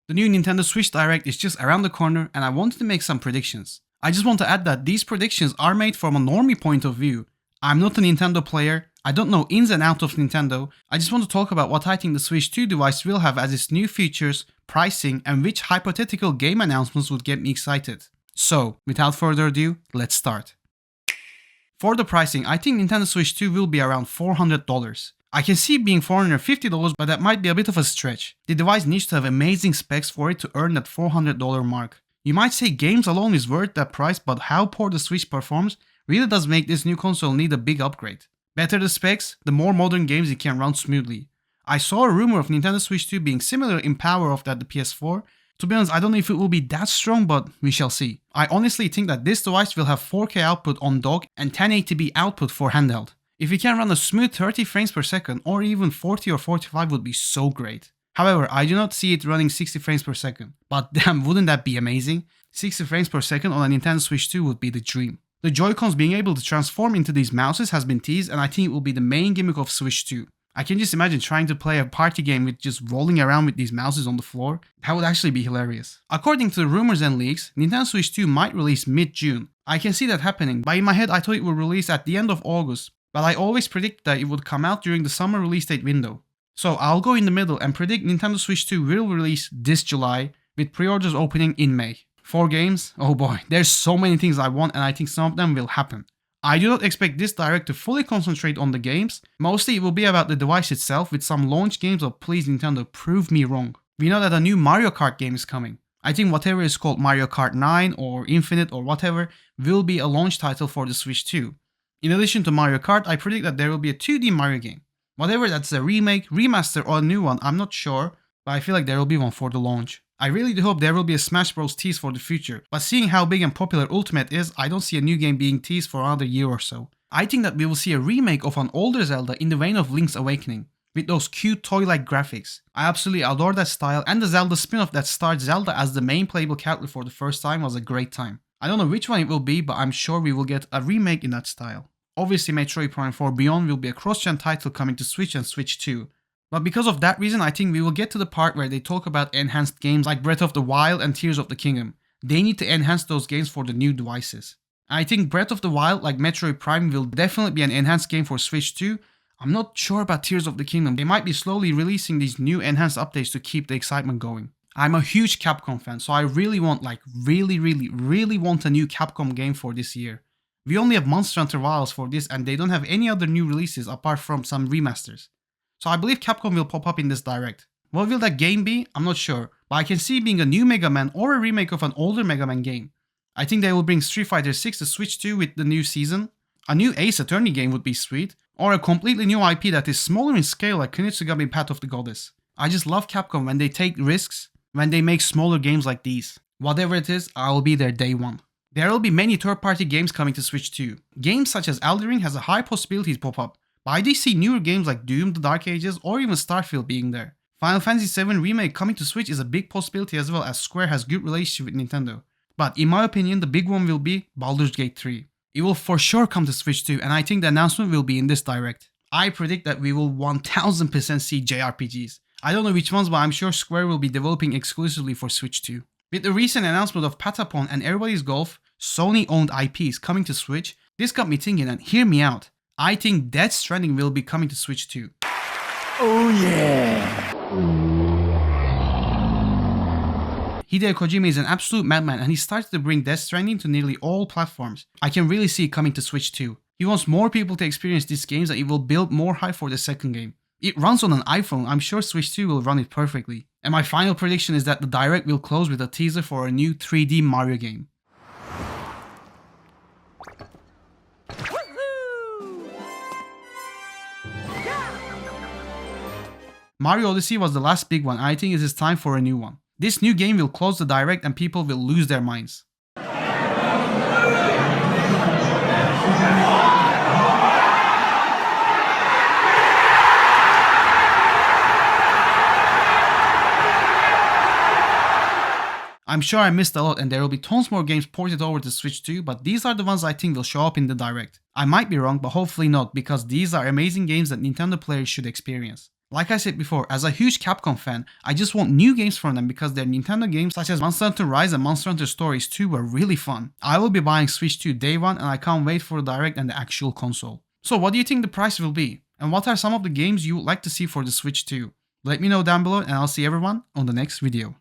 The new Nintendo Switch Direct is just around the corner and I wanted to make some predictions. I just want to add that these predictions are made from a normie point of view. I'm not a Nintendo player, I don't know ins and outs of Nintendo, I just want to talk about what I think the Switch 2 device will have as its new features, pricing, and which hypothetical game announcements would get me excited. So, without further ado, let's start. For the pricing, I think Nintendo Switch 2 will be around $400. I can see it being $450, but that might be a bit of a stretch. The device needs to have amazing specs for it to earn that $400 mark. You might say games alone is worth that price, but how poor the Switch performs really does make this new console need a big upgrade. Better the specs, the more modern games it can run smoothly. I saw a rumor of Nintendo Switch 2 being similar in power of that the PS4. To be honest, I don't know if it will be that strong, but we shall see. I honestly think that this device will have 4K output on dock and 1080p output for handheld. If it can run a smooth 30 frames per second or even 40 or 45 would be so great. However, I do not see it running 60 frames per second. But damn, wouldn't that be amazing? 60 frames per second on a Nintendo Switch 2 would be the dream. The Joy-Cons being able to transform into these mouses has been teased and I think it will be the main gimmick of Switch 2. I can just imagine trying to play a party game with just rolling around with these mouses on the floor. That would actually be hilarious. According to the rumors and leaks, Nintendo Switch 2 might release mid-June. I can see that happening, but in my head I thought it would release at the end of August. But I always predict that it would come out during the summer release date window. So I'll go in the middle and predict Nintendo Switch 2 will release this July, with pre-orders opening in May. 4 games? Oh boy, there's so many things I want and I think some of them will happen. I do not expect this Direct to fully concentrate on the games, mostly it will be about the device itself with some launch games, but please Nintendo, prove me wrong. We know that a new Mario Kart game is coming. I think whatever is called Mario Kart 9 or Infinite or whatever will be a launch title for the Switch 2. In addition to Mario Kart, I predict that there will be a 2D Mario game. Whatever that's a remake, remaster or a new one, I'm not sure, but I feel like there will be one for the launch. I really do hope there will be a Smash Bros tease for the future, but seeing how big and popular Ultimate is, I don't see a new game being teased for another year or so. I think that we will see a remake of an older Zelda in the vein of Link's Awakening, with those cute toy-like graphics. I absolutely adore that style, and the Zelda spin-off that starred Zelda as the main playable character for the first time was a great time. I don't know which one it will be, but I'm sure we will get a remake in that style. Obviously Metroid Prime 4 Beyond will be a cross-gen title coming to Switch and Switch 2. But because of that reason, I think we will get to the part where they talk about enhanced games like Breath of the Wild and Tears of the Kingdom. They need to enhance those games for the new devices. I think Breath of the Wild, like Metroid Prime, will definitely be an enhanced game for Switch 2. I'm not sure about Tears of the Kingdom. They might be slowly releasing these new enhanced updates to keep the excitement going. I'm a huge Capcom fan, so I really want, really want a new Capcom game for this year. We only have Monster Hunter Wilds for this and they don't have any other new releases apart from some remasters. So I believe Capcom will pop up in this Direct. What will that game be? I'm not sure, but I can see it being a new Mega Man or a remake of an older Mega Man game. I think they will bring Street Fighter 6 to Switch 2 with the new season. A new Ace Attorney game would be sweet, or a completely new IP that is smaller in scale like Kunitsugami Path of the Goddess. I just love Capcom when they take risks, when they make smaller games like these. Whatever it is, I will be there day one. There will be many third-party games coming to Switch 2. Games such as Elden Ring has a high possibility to pop up, but I do see newer games like Doom, The Dark Ages, or even Starfield being there. Final Fantasy VII Remake coming to Switch is a big possibility as well, as Square has good relationship with Nintendo. But in my opinion, the big one will be Baldur's Gate 3. It will for sure come to Switch 2, and I think the announcement will be in this Direct. I predict that we will 1000% see JRPGs. I don't know which ones, but I'm sure Square will be developing exclusively for Switch 2. With the recent announcement of Patapon and Everybody's Golf, Sony-owned IPs coming to Switch, this got me thinking, and hear me out. I think Death Stranding will be coming to Switch 2. Oh yeah! Hideo Kojima is an absolute madman and he started to bring Death Stranding to nearly all platforms. I can really see it coming to Switch 2. He wants more people to experience these games and it will build more hype for the second game. It runs on an iPhone, I'm sure Switch 2 will run it perfectly. And my final prediction is that the Direct will close with a teaser for a new 3D Mario game. Mario Odyssey was the last big one, and I think it is time for a new one. This new game will close the Direct and people will lose their minds. I'm sure I missed a lot and there will be tons more games ported over to Switch 2, but these are the ones I think will show up in the Direct. I might be wrong, but hopefully not, because these are amazing games that Nintendo players should experience. Like I said before, as a huge Capcom fan, I just want new games from them because their Nintendo games such as Monster Hunter Rise and Monster Hunter Stories 2 were really fun. I will be buying Switch 2 day one and I can't wait for the Direct and the actual console. So what do you think the price will be? And what are some of the games you would like to see for the Switch 2? Let me know down below and I'll see everyone on the next video.